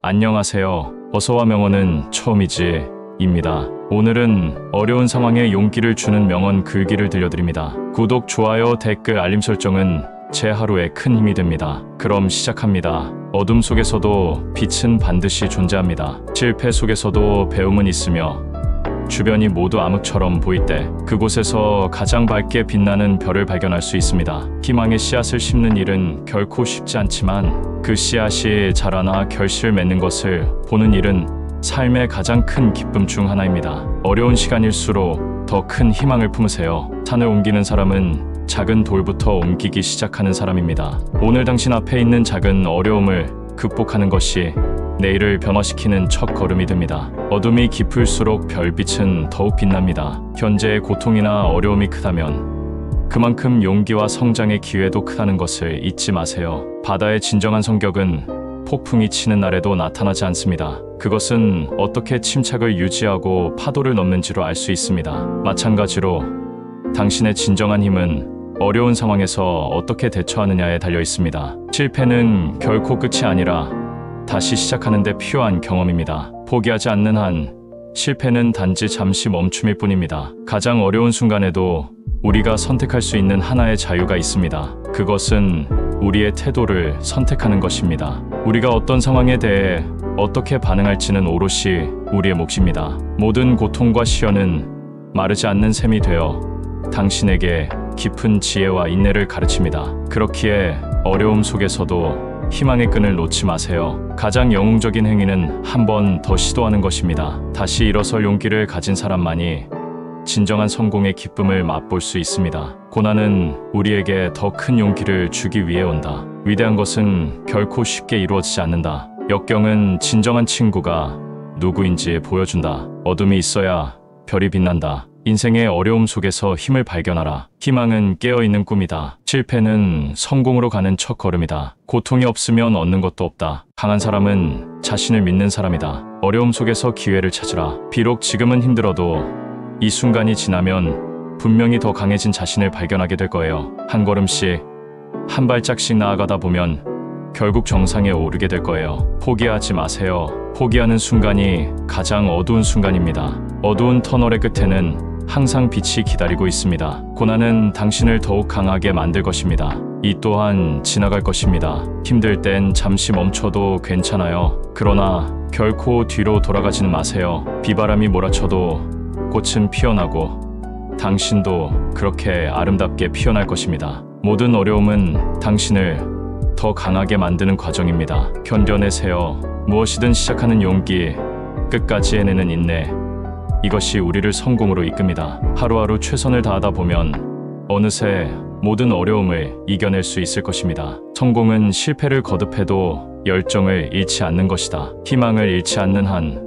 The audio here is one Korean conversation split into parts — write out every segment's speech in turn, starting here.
안녕하세요. 어서와 명언은 처음이지 입니다. 오늘은 어려운 상황에 용기를 주는 명언 글귀를 들려드립니다. 구독, 좋아요, 댓글, 알림 설정은 제 하루에 큰 힘이 됩니다. 그럼 시작합니다. 어둠 속에서도 빛은 반드시 존재합니다. 실패 속에서도 배움은 있으며 주변이 모두 암흑처럼 보일 때 그곳에서 가장 밝게 빛나는 별을 발견할 수 있습니다. 희망의 씨앗을 심는 일은 결코 쉽지 않지만 그 씨앗이 자라나 결실을 맺는 것을 보는 일은 삶의 가장 큰 기쁨 중 하나입니다. 어려운 시간일수록 더 큰 희망을 품으세요. 산을 옮기는 사람은 작은 돌부터 옮기기 시작하는 사람입니다. 오늘 당신 앞에 있는 작은 어려움을 극복하는 것이 내일을 변화시키는 첫 걸음이 됩니다. 어둠이 깊을수록 별빛은 더욱 빛납니다. 현재의 고통이나 어려움이 크다면 그만큼 용기와 성장의 기회도 크다는 것을 잊지 마세요. 바다의 진정한 성격은 폭풍이 치는 날에도 나타나지 않습니다. 그것은 어떻게 침착을 유지하고 파도를 넘는지로 알 수 있습니다. 마찬가지로 당신의 진정한 힘은 어려운 상황에서 어떻게 대처하느냐에 달려 있습니다. 실패는 결코 끝이 아니라 다시 시작하는 데 필요한 경험입니다. 포기하지 않는 한 실패는 단지 잠시 멈춤일 뿐입니다. 가장 어려운 순간에도 우리가 선택할 수 있는 하나의 자유가 있습니다. 그것은 우리의 태도를 선택하는 것입니다. 우리가 어떤 상황에 대해 어떻게 반응할지는 오롯이 우리의 몫입니다. 모든 고통과 시련은 마르지 않는 샘이 되어 당신에게 깊은 지혜와 인내를 가르칩니다. 그렇기에 어려움 속에서도 희망의 끈을 놓지 마세요. 가장 영웅적인 행위는 한 번 더 시도하는 것입니다. 다시 일어설 용기를 가진 사람만이 진정한 성공의 기쁨을 맛볼 수 있습니다. 고난은 우리에게 더 큰 용기를 주기 위해 온다. 위대한 것은 결코 쉽게 이루어지지 않는다. 역경은 진정한 친구가 누구인지 보여준다. 어둠이 있어야 별이 빛난다. 인생의 어려움 속에서 힘을 발견하라. 희망은 깨어있는 꿈이다. 실패는 성공으로 가는 첫 걸음이다. 고통이 없으면 얻는 것도 없다. 강한 사람은 자신을 믿는 사람이다. 어려움 속에서 기회를 찾으라. 비록 지금은 힘들어도 이 순간이 지나면 분명히 더 강해진 자신을 발견하게 될 거예요. 한 걸음씩, 한 발짝씩 나아가다 보면 결국 정상에 오르게 될 거예요. 포기하지 마세요. 포기하는 순간이 가장 어두운 순간입니다. 어두운 터널의 끝에는 항상 빛이 기다리고 있습니다. 고난은 당신을 더욱 강하게 만들 것입니다. 이 또한 지나갈 것입니다. 힘들 땐 잠시 멈춰도 괜찮아요. 그러나 결코 뒤로 돌아가지는 마세요. 비바람이 몰아쳐도 꽃은 피어나고 당신도 그렇게 아름답게 피어날 것입니다. 모든 어려움은 당신을 더 강하게 만드는 과정입니다. 견뎌내세요. 무엇이든 시작하는 용기, 끝까지 해내는 인내, 이것이 우리를 성공으로 이끕니다. 하루하루 최선을 다하다 보면 어느새 모든 어려움을 이겨낼 수 있을 것입니다. 성공은 실패를 거듭해도 열정을 잃지 않는 것이다. 희망을 잃지 않는 한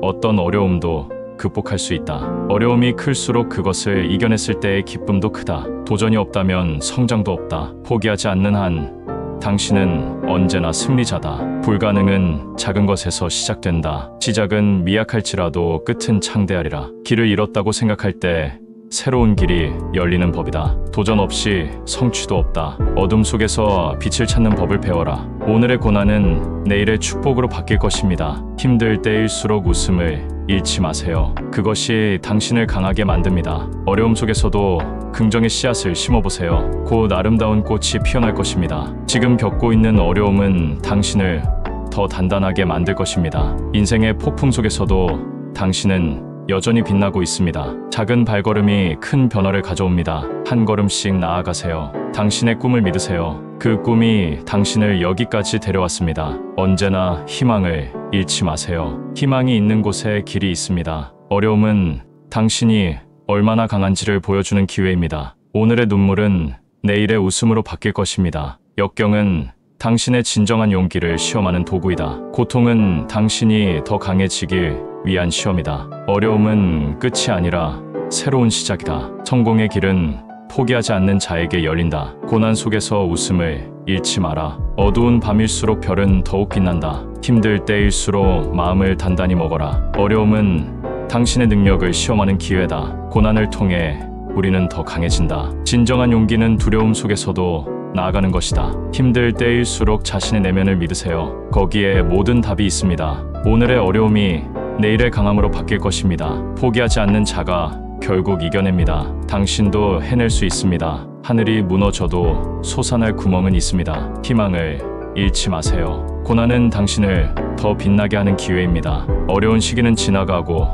어떤 어려움도 극복할 수 있다. 어려움이 클수록 그것을 이겨냈을 때의 기쁨도 크다. 도전이 없다면 성장도 없다. 포기하지 않는 한 당신은 언제나 승리자다. 불가능은 작은 것에서 시작된다. 시작은 미약할지라도 끝은 창대하리라. 길을 잃었다고 생각할 때 새로운 길이 열리는 법이다. 도전 없이 성취도 없다. 어둠 속에서 빛을 찾는 법을 배워라. 오늘의 고난은 내일의 축복으로 바뀔 것입니다. 힘들 때일수록 웃음을 잃지 마세요. 그것이 당신을 강하게 만듭니다. 어려움 속에서도 긍정의 씨앗을 심어보세요. 곧 아름다운 꽃이 피어날 것입니다. 지금 겪고 있는 어려움은 당신을 더 단단하게 만들 것입니다. 인생의 폭풍 속에서도 당신은 여전히 빛나고 있습니다. 작은 발걸음이 큰 변화를 가져옵니다. 한 걸음씩 나아가세요. 당신의 꿈을 믿으세요. 그 꿈이 당신을 여기까지 데려왔습니다. 언제나 희망을 잃지 마세요. 희망이 있는 곳에 길이 있습니다. 어려움은 당신이 얼마나 강한지를 보여주는 기회입니다. 오늘의 눈물은 내일의 웃음으로 바뀔 것입니다. 역경은 당신의 진정한 용기를 시험하는 도구이다. 고통은 당신이 더 강해지길 위한 시험이다. 어려움은 끝이 아니라 새로운 시작이다. 성공의 길은 포기하지 않는 자에게 열린다. 고난 속에서 웃음을 잃지 마라. 어두운 밤일수록 별은 더욱 빛난다. 힘들 때일수록 마음을 단단히 먹어라. 어려움은 당신의 능력을 시험하는 기회다. 고난을 통해 우리는 더 강해진다. 진정한 용기는 두려움 속에서도 나아가는 것이다. 힘들 때일수록 자신의 내면을 믿으세요. 거기에 모든 답이 있습니다. 오늘의 어려움이 내일의 강함으로 바뀔 것입니다. 포기하지 않는 자가 결국 이겨냅니다. 당신도 해낼 수 있습니다. 하늘이 무너져도 솟아날 구멍은 있습니다. 희망을 잃지 마세요. 고난은 당신을 더 빛나게 하는 기회입니다. 어려운 시기는 지나가고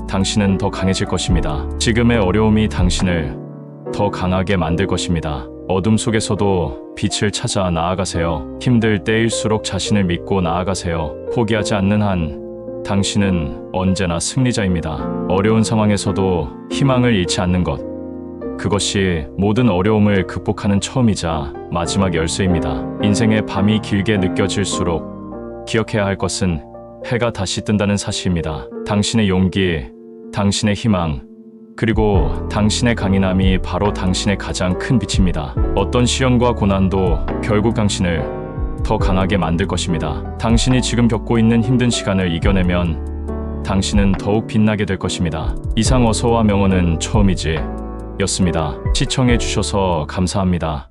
당신은 더 강해질 것입니다. 지금의 어려움이 당신을 더 강하게 만들 것입니다. 어둠 속에서도 빛을 찾아 나아가세요. 힘들 때일수록 자신을 믿고 나아가세요. 포기하지 않는 한 당신은 언제나 승리자입니다. 어려운 상황에서도 희망을 잃지 않는 것, 그것이 모든 어려움을 극복하는 처음이자 마지막 열쇠입니다. 인생의 밤이 길게 느껴질수록 기억해야 할 것은 해가 다시 뜬다는 사실입니다. 당신의 용기, 당신의 희망, 그리고 당신의 강인함이 바로 당신의 가장 큰 빛입니다. 어떤 시련과 고난도 결국 당신을 더 강하게 만들 것입니다. 당신이 지금 겪고 있는 힘든 시간을 이겨내면 당신은 더욱 빛나게 될 것입니다. 이상 어서와 명언은 처음이지 였습니다. 시청해 주셔서 감사합니다.